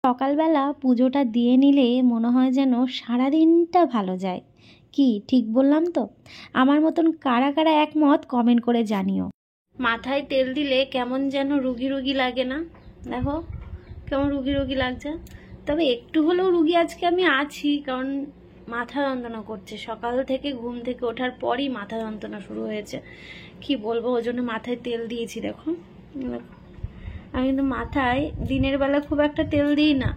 সকালবেলা পুজোটা দিয়ে নিলে মনে হয় যেন সারাদিনটা ভালো যায়। কি ঠিক বললাম তো? আমার মতন কারা কারা একমত কমেন্ট করে জানিও। মাথায় তেল দিলে কেমন যেন রুগী রুগী লাগে না? দেখো কেমন রুগী রুগী লাগছে। তবে একটু হলেও রুগী আজকে আমি আছি, কারণ মাথা যন্ত্রণা করছে। সকাল থেকে ঘুম থেকে ওঠার পরই মাথা যন্ত্রণা শুরু হয়েছে। কি বলবো, ওই জন্য মাথায় তেল দিয়েছি। দেখো আমি কিন্তু মাথায় দিনের বেলা খুব একটা তেল দিই না,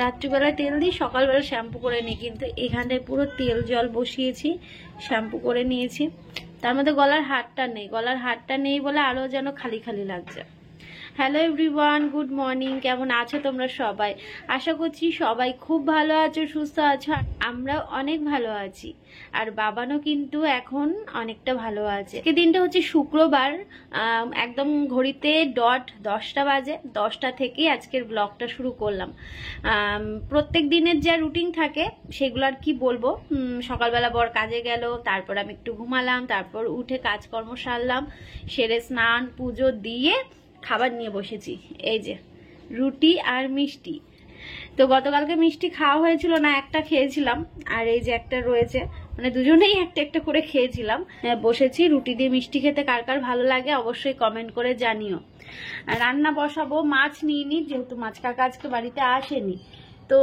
রাত্রিবেলায় তেল দিই, সকালবেলা শ্যাম্পু করে নিই। কিন্তু এখানটায় পুরো তেল জল বসিয়েছি, শ্যাম্পু করে নিয়েছি। তার মধ্যে গলার হারটা নেই বলে আরও যেন খালি খালি লাগছে। Hello everyone, good morning. কেমন আছো তোমরা সবাই? আশা করছি সবাই খুব ভালো আছো, সুস্থ আছো। আমরাও অনেক ভালো আছি, আর বাবানও কিন্তু এখন অনেকটা ভালো আছে। দিনটা হচ্ছে শুক্রবার, একদম ঘড়িতে ডট 10টা বাজে। 10টা থেকেই আজকের ব্লগটা শুরু করলাম। প্রত্যেক দিনের যা রুটিন থাকে সেগুলো আর কি বলবো। সকালবেলা বর কাজে গেল, তারপর আমি একটু ঘুমালাম, তারপর উঠে কাজকর্ম সারলাম, সেরে স্নান পুজো দিয়ে খাবার নিয়ে বসেছি। এই যে রুটি আর মিষ্টি। তো গতকালকে মিষ্টি খাওয়া হয়েছিল না, একটা খেয়েছিলাম, আর এই যে একটা রয়েছে, মানে দুজনেই একটা একটা করে খেয়েছিলাম। বসেছি রুটি দিয়ে মিষ্টি খেতে। কার কার ভালো লাগে অবশ্যই কমেন্ট করে জানিও। রান্না বসাবো, মাছ নিয়ে নি, যেহেতু মাছ কাকা আজকে বাড়িতে আসেনি। তো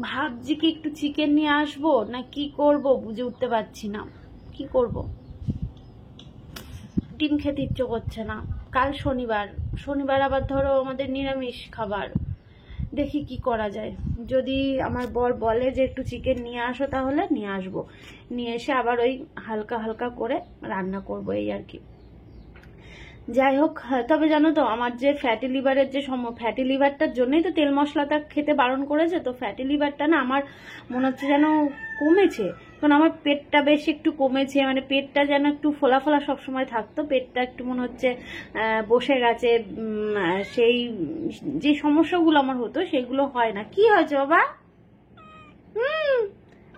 ভাবছি কি একটু চিকেন নিয়ে আসবো না কি করব, বুঝে উঠতে পারছি না কি করব। ডিম খেতে ইচ্ছে করছে না। কাল শনিবার আবার ধরো আমাদের নিরামিষ খাবার। দেখি কি করা যায়। যদি আমার বর বলে যে একটু চিকেন নিয়ে আসো, তাহলে নিয়ে আসবো। নিয়ে এসে আবার ওই হালকা হালকা করে রান্না করবো, এই আর কি। যাই হোক, তবে জানো তো আমার যে ফ্যাটি লিভারের যে ফ্যাটি লিভারটার জন্যই তো তেল মশলাটা খেতে বারণ করেছে। তো ফ্যাটি লিভারটা না আমার মনে হচ্ছে যেন কমেছে, কারণ আমার পেটটা বেশ একটু কমেছে। মানে পেটটা যেন একটু ফোলা ফোলা সবসময় থাকতো, পেটটা একটু মনে হচ্ছে বসে গেছে। সেই যে সমস্যাগুলো আমার হতো সেগুলো হয় না। কি হয়েছে বাবা?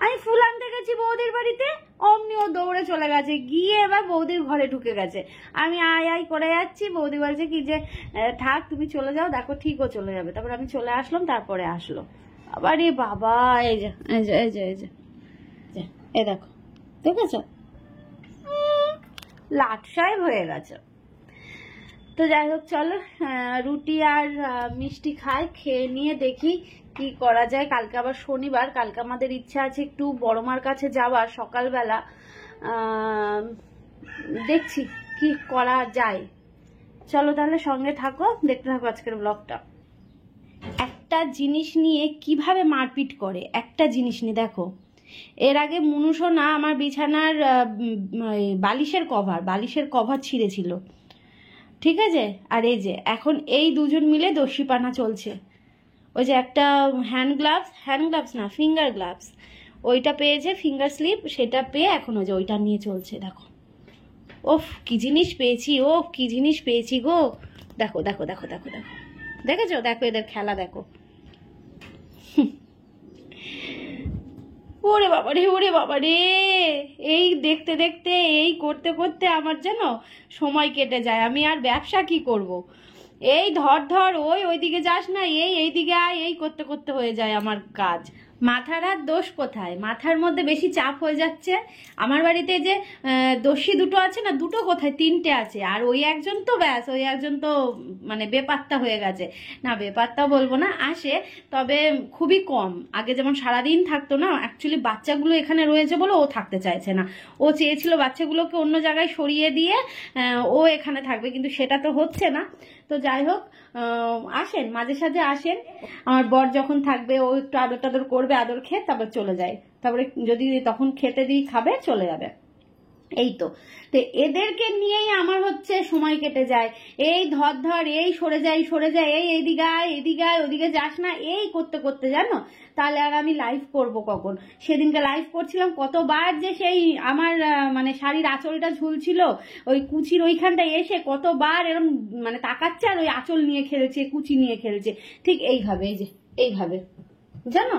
আমি ফুল আনতে গেছি বৌদির বাড়িতে, অমনি ও দৌড়ে চলে গেছে, গিয়ে এবার বৌদির ঘরে ঢুকে গেছে। আমি আয় আয় করে যাচ্ছি, বৌদি বলছে কি যে থাক তুমি চলে যাও, দেখো ঠিকও চলে যাবে। তারপর আমি চলে আসলাম, তারপরে আসলো আবার। এ বাবা, এই যে এই যে এই যে এই যে এই দেখো, দেখেছ লাট সাহেব হয়ে গেছে। তো যাই হোক, চলো রুটি আর মিষ্টি খাই, খেয়ে নিয়ে দেখি কি করা যায়। কালকে আবার শনিবার, কালকে আমাদের ইচ্ছা আছে একটু বড় মার কাছে যাওয়ার সকালবেলা। দেখছি কি করা যায়। চলো তাহলে সঙ্গে থাকো, দেখতে থাকো আজকের ব্লগটা। একটা জিনিস নিয়ে কিভাবে মারপিট করে, একটা জিনিস নিয়ে দেখো। এর আগে মুনুসোনা আমার বিছানার বালিশের কভার ছিঁড়েছিল, ঠিক আছে। আর এই যে এখন এই দুজন মিলে দস্যিপানা চলছে। ওই যে একটা হ্যান্ড গ্লাভস না, ফিঙ্গার গ্লাভস, ওইটা পেয়েছে, ফিঙ্গার স্লিপ, সেটা পেয়ে এখন ওই যে ওইটা নিয়ে চলছে। দেখো ওফ কি জিনিস পেয়েছি, কি জিনিস পেয়েছি গো। দেখো দেখো দেখো দেখো দেখো, দেখেছো? দেখো এদের খেলা দেখো। ওরে বাবা রে, এই দেখতে দেখতে, এই করতে করতে আমার যেন সময় কেটে যায়। আমি আর ব্যবসা কি করব? এই ধর ওইদিকে যাস না, এইদিকে আয়, এই করতে করতে হয়ে যায় আমার কাজ। মাথার আর দোষ কোথায়? মাথার মধ্যে বেশি চাপ হয়ে যাচ্ছে। আমার বাড়িতে যে দোষী দুটো আছে না, দুটো কোথায়, তিনটে আছে। আর ওই একজন তো ব্যাস, ওই একজন তো মানে বেপাত্তা হয়ে গেছে। না বেপাত্তা বলবো না, আসে তবে খুবই কম। আগে যেমন সারাদিন থাকতো না, অ্যাকচুয়ালি বাচ্চাগুলো এখানে রয়েছে বলে ও থাকতে চাইছে না। ও চেয়েছিল বাচ্চাগুলোকে অন্য জায়গায় সরিয়ে দিয়ে ও এখানে থাকবে, কিন্তু সেটা তো হচ্ছে না। তো যাই হোক, আসেন মাঝে সাঝে আসেন। আমার বর যখন থাকবে ও একটু আদর টাদর করবে, আদর খেয়ে তারপর চলে যায়। তারপরে যদি তখন খেতে দিই খাবে, চলে যাবে। এই তো এদেরকে নিয়েই আমার হচ্ছে সময় কেটে যায়। এই ধর এই সরে যায়, এই এদিকে আয় ওদিকে যাস না, এই করতে করতে জানো। তাহলে আর আমি লাইভ করব কখন? সেদিনকে লাইভ করছিলাম, কতবার যে সেই আমার মানে শাড়ির আঁচলটা ঝুলছিল, ওই কুচির ওইখানটা এসে কতবার এরকম মানে তাকাচ্ছে, আর ওই আঁচল নিয়ে খেলেছে, কুচি নিয়ে খেলেছে, ঠিক এইভাবে, এই যে এইভাবে, জানো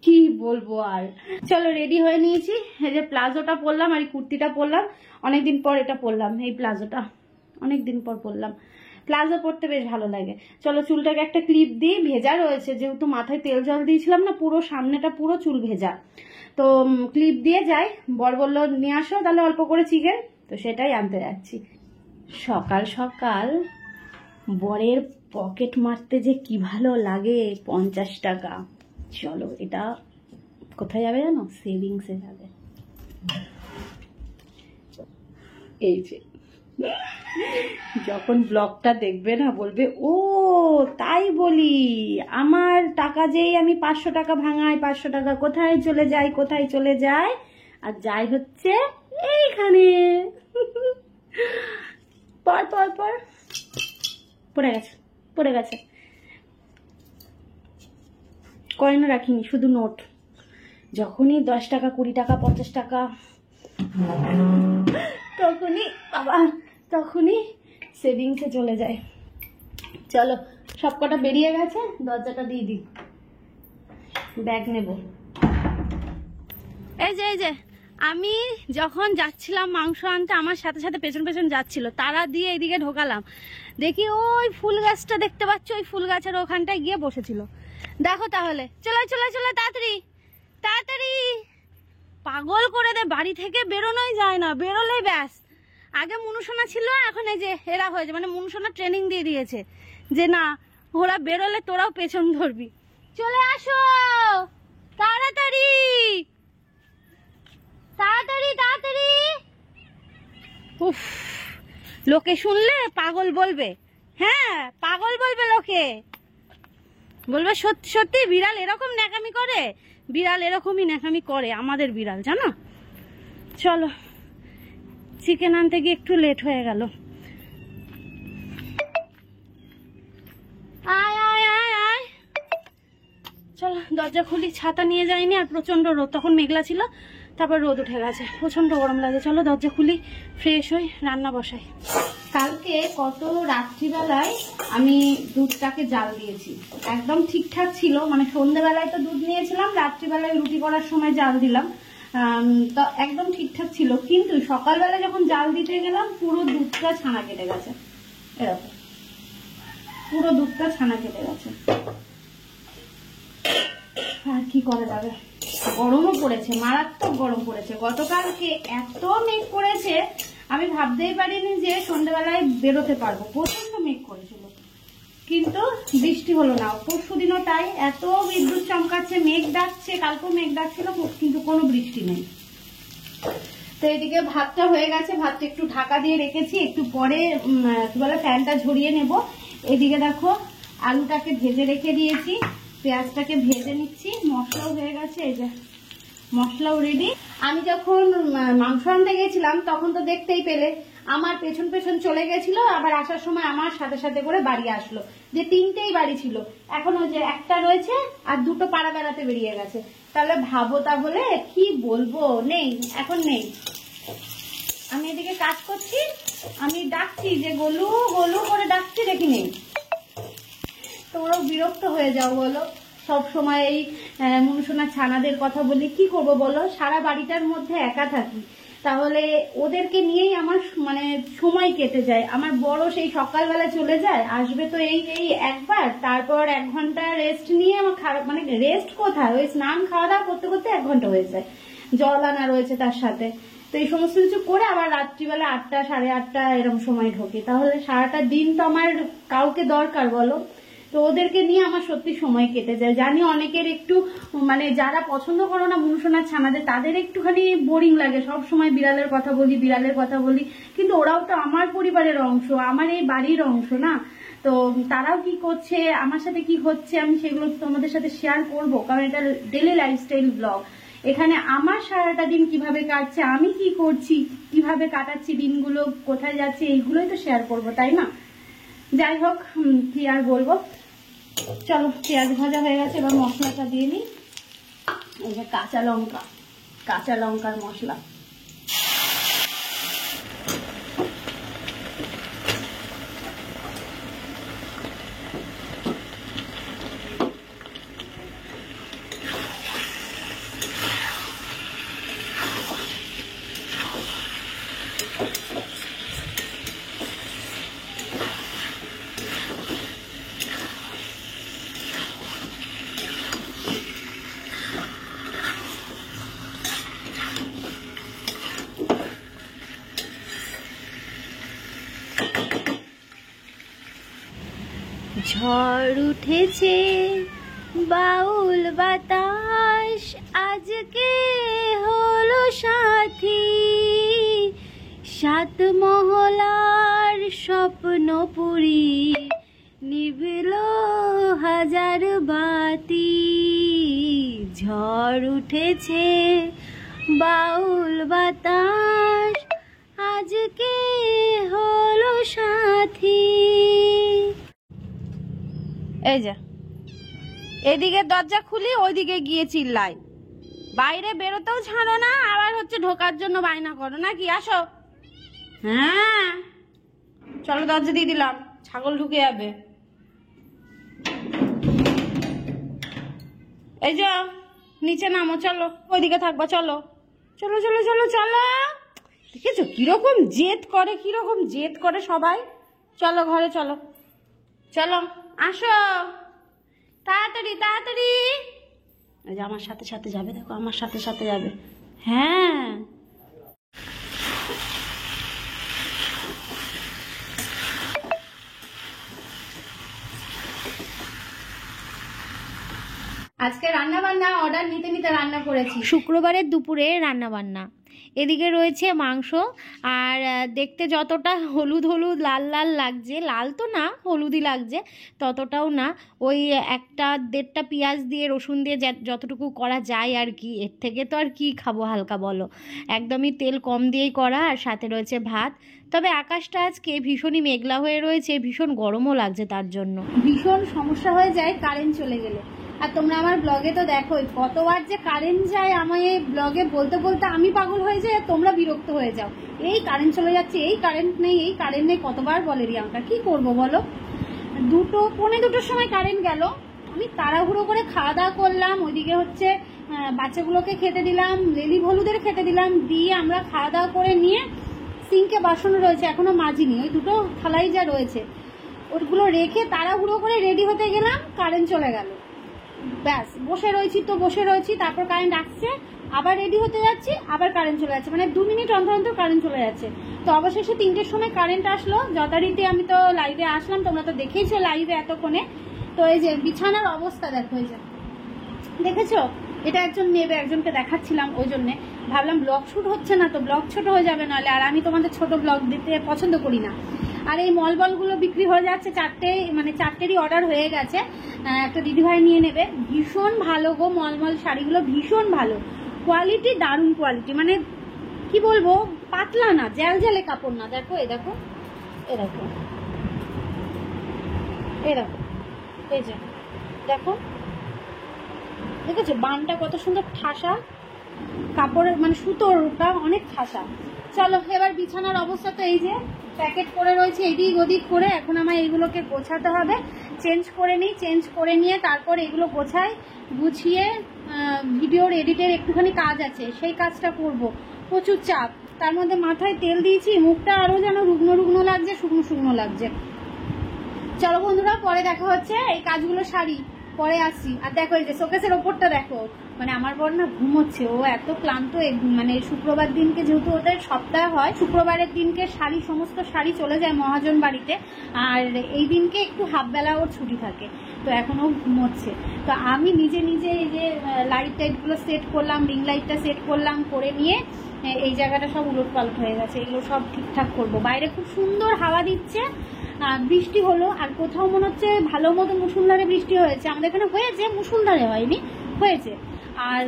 কি বলবো আর। চলো রেডি হয়ে নিয়েছি, এই যে প্লাজোটা পরলাম আর এই কুর্তিটা পরলাম। অনেকদিন পর এটা পরলাম, এই প্লাজোটা অনেকদিন পর পরলাম। প্লাজো পরতে বেশ ভালো লাগে। চলো চুলটাকে একটা ক্লিপ দিই, ভেজা রয়েছে যেহেতু মাথায় তেল জল দিয়েছিলাম না, পুরো সামনেটা পুরো চুল ভেজা। তো ক্লিপ দিয়ে যাই। বর বললো নিয়ে আসো তাহলে অল্প করে চিকেন, তো সেটাই আনতে যাচ্ছি। সকাল সকাল বরের পকেট মারতে যে কি ভালো লাগে, 50 টাকা। চলো এটা কোথায় যাবে জানো? সেভিংসে যাবে। এই যে যখন ব্লগটা দেখবে না বলবে ও তাই বলি, আমার টাকা যেই আমি 500 টাকা ভাঙাই, 500 টাকা কোথায় চলে যায়, কোথায় চলে যায়, আর যাই হচ্ছে এইখানে। পর পর পর পড়ে গেছে, পড়ে গেছে। কয়েনও রাখিনি, শুধু নোট। যখনই 10 টাকা 20 টাকা 50 টাকা তখনই বাবা, তখনই সেভিংসে চলে যায়। চলো সব কটা বেরিয়ে গেছে, দরজাটা দিয়ে দিই, ব্যাগ নেব। এই যে আমি যখন যাচ্ছিলাম মাংস আনতে, আমার সাথে সাথে পেছন পেছন যাচ্ছিল, তারা দিয়ে এইদিকে ঢোকালাম, দেখি ওই ফুল গাছটা দেখতে পাচ্ছ, ওই ফুল গাছের ওখানটায় গিয়ে বসেছিল। দেখো তাহলে, চলো চলো চলো তাড়াতাড়ি তাড়াতাড়ি। পাগল করে দে, বাড়ি থেকে বেরোনোই যায় না, বেরোলেই ব্যাস। আগে মনুসোনা ছিল, এখন এই যে এরা হয়েছে, মানে মনুসোনা ট্রেনিং দিয়ে দিয়েছে যে না ওরা বেরোলে তোরাও পেছন ধরবি। চলে আসো তাড়াতাড়ি তাড়াতাড়ি তাড়াতাড়ি। উফ, লোকে শুনলে পাগল বলবে, হ্যাঁ পাগল বলবে, লোকে বলবে সত্যি সত্যি বিড়াল এরকম ন্যাকামি করে। বিড়াল এরকমই ন্যাকামি করে আমাদের বিড়াল, জানো। চলো চিকেন আনতে গিয়ে একটু লেট হয়ে গেল। আয় আয় আয় আয়, চলো দরজা খুলি। ছাতা নিয়ে যাইনি, আর প্রচন্ড রোদ, তখন মেঘলা ছিল, তারপর রোদ উঠে গেছে, প্রচন্ড গরম লাগে। চলো দরজা খুলি, ফ্রেশ হই, রান্না বসাই। কালকে কত রাত্রিবেলায় আমি দুধটাকে জাল দিয়েছি, একদম ঠিকঠাক ছিল, মানে সন্ধ্যেবেলায় তো দুধ নিয়েছিলাম, রাত্রিবেলায় রুটি করার সময় জাল দিলাম, তো একদম ঠিকঠাক ছিল। কিন্তু সকালবেলা যখন জাল দিতে গেলাম পুরো দুধটা ছানা কেটে গেছে, এরকম পুরো দুধটা ছানা কেটে গেছে। আর কি করা যাবে, গরমও পড়েছে, মারাত্মক গরম পড়েছে। গতকালকে এত মেঘ করেছে, আমি ভাবতেই পারিনি যে সন্ধ্যাবেলায় বেরোতে পারবো, প্রচন্ড মেঘ করেছিল, কিন্তু বৃষ্টি হলো না। পরশু দিনও তাই, এত বিদ্যুৎ চমকাচ্ছে, মেঘ ডাকছে, কালকেও মেঘ ডাকছিল, কিন্তু কোনো বৃষ্টি নেই। তো এদিকে ভাতটা হয়ে গেছে, ভাতটা একটু ঢাকা দিয়ে রেখেছি, একটু পরে কি বলে ফ্যানটা ঝরিয়ে নেব। এদিকে দেখো আলুটাকে ভেজে রেখে দিয়েছি, পেঁয়াজটাকে ভেজে নিচ্ছি, মশলাও হয়ে গেছে, এই যে মশলাও রেডি। আমি যখন মাংস আনতে গেছিলাম তখন তো দেখতেই পেলে আমার পেছন পেছন চলে গেছিল, আবার আসার সময় আমার সাথে সাথে করে বাড়ি আসলো, যে 3টেই বাড়ি ছিল। এখন ওই যে একটা রয়েছে আর 2টো পাড়া বেড়াতে বেরিয়ে গেছে। তাহলে ভাবো, তাহলে কি বলবো, নেই, এখন নেই। আমি এদিকে কাজ করছি, আমি ডাকছি যে গোলু গোলু করে ডাকছি, দেখি নেই। তোমরাও বিরক্ত হয়ে যাও বলো, সব সময় এই মনুসোনা ছানাদের কথা বলি, কি করব বলো, সারা বাড়িটার মধ্যে একা থাকি, তাহলে ওদেরকে নিয়েই আমার মানে সময় কেটে যায়। আমার বড় সেই সকালবেলা চলে যায়, আসবে তো এই একবার, তারপর 1 ঘন্টা রেস্ট নিয়ে আমার মানে রেস্ট কোথায়, ওই স্নান খাওয়া দাওয়া করতে করতে 1 ঘন্টা হয়ে যায়, জল আনা রয়েছে তার সাথে। তো এই সমস্ত কিছু করে আবার রাত্রিবেলা 8টা 8:30 এরকম সময় ঢোকে, তাহলে সারাটা দিন তো আমার কাউকে দরকার বলো। তো ওদেরকে নিয়ে আমার সত্যি সময় কেটে যায়। জানি অনেকের একটু মানে যারা পছন্দ করো না মনুসোনার ছানাদের, তাদের একটুখানি বোরিং লাগে, সব সময় বিড়ালের কথা বলি বিড়ালের কথা বলি, কিন্তু ওরাও তো আমার পরিবারের অংশ, আমার এই বাড়ির অংশ না। তো তারাও কি করছে, আমার সাথে কি হচ্ছে, আমি সেগুলো তোমাদের সাথে শেয়ার করবো, কারণ এটা ডেইলি লাইফস্টাইল ব্লগ। এখানে আমার সারাটা দিন কিভাবে কাটছে, আমি কি করছি, কিভাবে কাটাচ্ছি দিনগুলো, কোথায় যাচ্ছে, এইগুলোই তো শেয়ার করবো, তাই না। যাই হোক, কি আর বলবো। চলো পেঁয়াজ ভাজা হয়ে গেছে, এবার মশলাটা দিয়ে নিই। এই যে কাঁচা লঙ্কার মশলা, ঝড় উঠেছে বাউল বাতাস আজকে হলো সাথী, সাত মহলার স্বপ্নপুরী নিভল হাজার বাতি। ঝড় উঠেছে বাউল বাতাস আজকে হলো সাথী। এই যা, এদিকে দরজা খুলি ওইদিকে গিয়ে চিল্লাই, বাইরে বেরোতেও ছাড়ো না, আবার হচ্ছে ঢোকার জন্য বায়না করো নাকি? আসো। হ্যাঁ চলো, দরজা দিয়ে দিলাম, ছাগল ঢুকে যাবে। এই যে নিচে নামো, চলো ওইদিকে থাকবা, চলো চলো চলো চলো চলো। দেখেছো কিরকম জেদ করে, কিরকম জেদ করে সবাই। চলো ঘরে চলো, চলো আসো তাড়াতাড়ি তাড়াতাড়ি। এই যে আমার সাথে সাথে যাবে, দেখো আমার সাথে সাথে যাবে। হ্যাঁ আজকে রান্না বান্না অর্ডার নিতে নিতে রান্না করেছি। শুক্রবারের দুপুরে রান্না বান্না। এদিকে রয়েছে মাংস, আর দেখতে যতটা হলুদ হলুদ লাল লাল লাগছে, লাল তো না হলুদই লাগছে, ততটাও না। ওই একটা দেড়টা পেঁয়াজ দিয়ে রসুন দিয়ে যতটুকু করা যায় আর কি, এর থেকে তো আর কি খাবো হালকা বলো। একদমই তেল কম দিয়েই করা, আর সাথে রয়েছে ভাত। তবে আকাশটা আজকে ভীষণই মেঘলা হয়ে রয়েছে, ভীষণ গরমও লাগছে, তার জন্য ভীষণ সমস্যা হয়ে যায় কারেন্ট চলে গেলে। আর তোমরা আমার ব্লগে তো দেখোই কতবার যে কারেন্ট যায়, আমার এই ব্লগে বলতে বলতে আমি পাগল হয়ে যাই আর তোমরা বিরক্ত হয়ে যাও। এই কারেন্ট চলে যাচ্ছে, এই কারেন্ট নেই, এই কারেন্ট নেই, কতবার বলে রিয়াঙ্কা। কি করব বলো? 2:45 সময় কারেন্ট গেল, আমি তাড়াহুড়ো করে খাওয়া দাওয়া করলাম, ওইদিকে হচ্ছে বাচ্চাগুলোকে খেতে দিলাম, লেলি হলুদের খেতে দিলাম, দিয়ে আমরা খাওয়া দাওয়া করে নিয়ে সিঙ্কে বাসন রয়েছে এখনো মাজিনি, ওই দুটো থালাই যা রয়েছে ওগুলো রেখে তাড়াহুড়ো করে রেডি হতে গেলাম, কারেন্ট চলে গেল। ব্যাস বসে রয়েছি তো বসে রয়েছি, তারপর কারেন্ট আসছে, আবার রেডি হতে যাচ্ছি, আবার কারেন্ট চলে যাচ্ছে, মানে 2 মিনিট অন্তর অন্তর কারেন্ট চলে যাচ্ছে। তো অবশেষে 3টের সময় কারেন্ট আসলো, যথারীতি আমি তো লাইভে আসলাম, তোমরা তো দেখেইছো লাইভে এতক্ষণে। তো এই যে বিছানার অবস্থা দেখো, এই যে দেখেছো, এটা একজন নেবে, একজনকে দেখাচ্ছিলাম, ওই জন্যে ভাবলাম ব্লগ শুট হচ্ছে না তো ব্লগ ছোট হয়ে যাবে নাহলে, আর আমি তোমাদের ছোট ব্লগ দিতে পছন্দ করি না। আর এই মলবলগুলো বিক্রি হয়ে যাচ্ছে, 4টেরই অর্ডার হয়ে গেছে, একটা দিদিভাই নিয়ে নেবে। ভীষণ ভালো গো, মলমল শাড়িগুলো ভীষণ ভালো কোয়ালিটি, দারুণ কোয়ালিটি, মানে কি বলবো, পাতলা না, জ্যাল জ্যালে কাপড় না। দেখো এ দেখো, এ দেখো, এ দেখো, এই যে দেখো, দেখেছো বানটা কত সুন্দর ঠাসা, কাপড়ের মানে সুতোরটা অনেক ঠাসা। চলো এবার বিছানার অবস্থা তো এই যে প্যাকেট করে রয়েছে এদিক ওদিক করে, এখন আমার এইগুলোকে গোছাতে হবে, চেঞ্জ করে নিই, চেঞ্জ করে নিয়ে তারপর এগুলো গোছাই, গুছিয়ে ভিডিওর এডিটের একটুখানি কাজ আছে, সেই কাজটা করব। প্রচুর চাপ, তার মধ্যে মাথায় তেল দিয়েছি, মুখটা আরও যেন রুগ্ন রুগ্ন লাগছে, শুকনো শুকনো লাগছে। চলো বন্ধুরা, পরে দেখা হচ্ছে, এই কাজগুলো সারি, পরে আসছি। আর দেখো এই যে শোকেসের ওপরটা দেখো, মানে আমার বর না ঘুমোচ্ছে, ও এত ক্লান্ত, মানে শুক্রবার দিনকে যেহেতু ওদের সপ্তাহ হয়, শুক্রবারের দিনকে সমস্ত শাড়ি চলে যায় মহাজন বাড়িতে, আর এই দিনকে একটু হাফবেলা ওর ছুটি থাকে, তো এখন ও ঘুমোচ্ছে। তো আমি নিজে নিজে এই যে লাইট টাইটগুলো সেট করলাম, রিং লাইটটা সেট করলাম, করে নিয়ে এই জায়গাটা সব উলট পালট হয়ে গেছে, এগুলো সব ঠিকঠাক করবো। বাইরে খুব সুন্দর হাওয়া দিচ্ছে, বৃষ্টি হলো, আর কোথাও মনে হচ্ছে ভালো মতো মুষলধারে বৃষ্টি হয়েছে, আমাদের এখানে হয়েছে, মুষলধারে হয়নি, হয়েছে, আর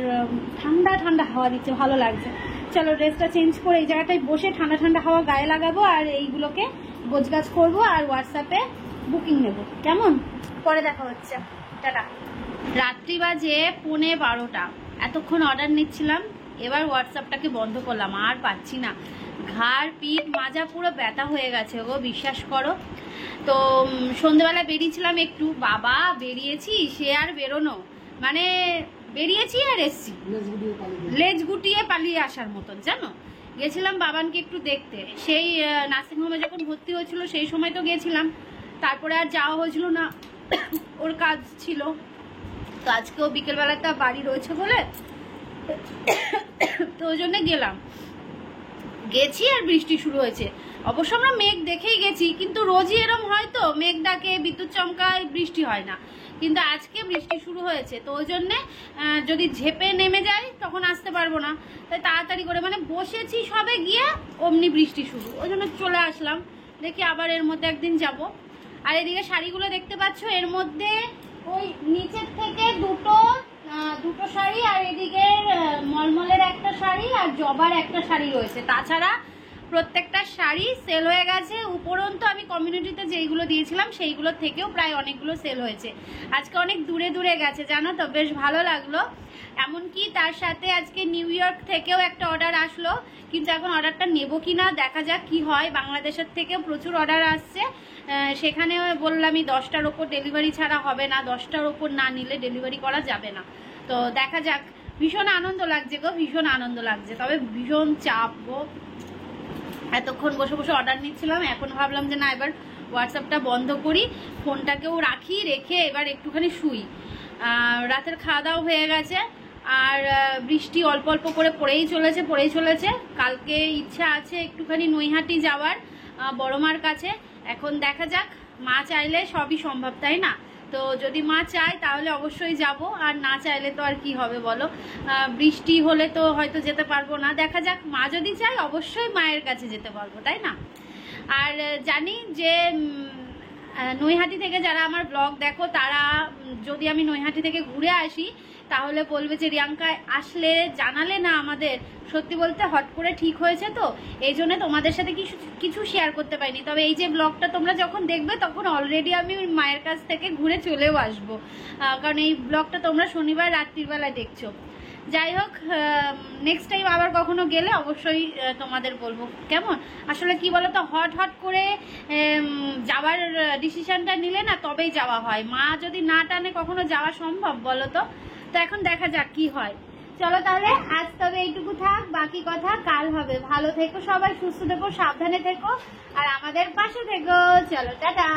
ঠান্ডা ঠান্ডা হাওয়া দিচ্ছে, ভালো লাগছে। চলো ড্রেসটা চেঞ্জ করে এই জায়গাটায় বসে ঠান্ডা ঠান্ডা হাওয়া গায়ে লাগাবো, আর এইগুলোকে গোছগাছ করবো, আর হোয়াটসঅ্যাপে বুকিং নেবো, কেমন? পরে দেখা হচ্ছে, টাটা। রাত্রি বাজে 11:15, এতক্ষণ অর্ডার নিচ্ছিলাম, এবার হোয়াটসঅ্যাপটাকে বন্ধ করলাম, আর পাচ্ছি না, ঘাড় পিঠ মাজা পুরো ব্যথা হয়ে গেছে গো, বিশ্বাস করো। তো সন্ধ্যেবেলা বেরিয়েছিলাম একটু, বাবা বেরিয়েছি সে আর বেরোনো, মানে বেরিয়েছি আর এসছি লেজ গুটিয়ে পালিয়ে আসার মতন, জানো। গেছিলাম বাবানকে একটু দেখতে, সেই নার্সিংহোমে যখন ভর্তি হয়েছিল সেই সময় তো গেছিলাম, তারপরে আর যাওয়া হয়েছিল না, ওর কাজ ছিল। তো আজকেও বিকেলবেলাটা বাড়ি রয়েছে বলে তো ওই জন্য গেলাম, গেছি আর বৃষ্টি শুরু হয়েছে, অবশ্য আমরা মেঘ দেখেই গেছি, কিন্তু রোজই এরম হয় তো, মেঘ ডাকে, বিদ্যুৎ চমকায়, বৃষ্টি হয় না। কিন্তু আজকে বৃষ্টি শুরু হয়েছে, তো ওই জন্যে যদি ঝেপে নেমে যায় তখন আসতে পারবো না, তাই তাড়াতাড়ি করে মানে বসেছি সবে গিয়ে অমনি বৃষ্টি শুরু, ওই জন্য চলে আসলাম। দেখি আবার এর মধ্যে একদিন যাব। আর এদিকে শাড়িগুলো দেখতে পাচ্ছ, এর মধ্যে ওই নিচের থেকে দুটো শাড়ি, আর এদিকে মলমলের একটা শাড়ি আর জবার একটা শাড়ি রয়েছে। তাছাড়া প্রত্যেকটা শাড়ি সেল হয়ে গেছে। উপরন্তু আমি কমিউনিটিতে যেইগুলো দিয়েছিলাম সেইগুলোর থেকেও প্রায় অনেকগুলো সেল হয়েছে। আজকে অনেক দূরে দূরে গেছে জানো তো, বেশ ভালো লাগলো। এমনকি তার সাথে আজকে নিউ ইয়র্ক থেকেও একটা অর্ডার আসলো, কিন্তু এখন অর্ডারটা নেবো কি না দেখা যাক কি হয়। বাংলাদেশের থেকেও প্রচুর অর্ডার আসছে, সেখানে বললামই 10টার ওপর ডেলিভারি ছাড়া হবে না, 10টার ওপর না নিলে ডেলিভারি করা যাবে না। তো দেখা যাক, ভীষণ আনন্দ লাগছে গো, ভীষণ আনন্দ লাগছে, তবে ভীষণ চাপ গো। এতক্ষণ বসে বসে অর্ডার নিচ্ছিলাম, এখন ভাবলাম যে না, এবার হোয়াটসঅ্যাপটা বন্ধ করি, ফোনটাকেও রাখি, রেখে এবার একটুখানি শুই। রাতের খাওয়া দাওয়া হয়ে গেছে, আর বৃষ্টি অল্প অল্প করে পড়েই চলেছে। কালকে ইচ্ছা আছে একটুখানি নৈহাটি যাওয়ার বড় মার কাছে। এখন দেখা যাক, মা চাইলে সবই সম্ভব, তাই না? তো যদি মা চায় তাহলে অবশ্যই যাব, আর না চাইলে তো আর কি হবে বলো। বৃষ্টি হলে তো হয়তো যেতে পারবো না, দেখা যাক। মা যদি চায় অবশ্যই মায়ের কাছে যেতে পারবো, তাই না? আর জানি যে নৈহাটি থেকে যারা আমার ব্লগ দেখো, তারা যদি আমি নৈহাটি থেকে ঘুরে আসি তাহলে বলবে যে রিয়াঙ্কা আসলে জানালে না আমাদের। সত্যি বলতে হট করে ঠিক হয়েছে, তো এই জন্য তোমাদের সাথে কিছু শেয়ার করতে পারিনি। তবে এই যে ব্লগটা তোমরা যখন দেখবে তখন অলরেডি আমি মায়ের কাছ থেকে ঘুরে চলেও আসবো, কারণ এই ব্লগটা তোমরা শনিবার রাত্রিবেলায় দেখছো। যাই হোক, নেক্সট টাইম আবার কখনো গেলে অবশ্যই তোমাদের বলবো, কেমন? আসলে কি বলো তো, হট করে যাওয়ার ডিসিশনটা নিলে না তবেই যাওয়া হয়। মা যদি না টানে কখনো যাওয়া সম্ভব বলো তো? তো এখন দেখা যাক কি হয়। চলো তাহলে আজ তবে এইটুকু থাক, বাকি কথা কাল হবে। ভালো থেকো সবাই, সুস্থ থেকো, সাবধানে থেকো, আর আমাদের পাশে থেকো। চলো টাটা।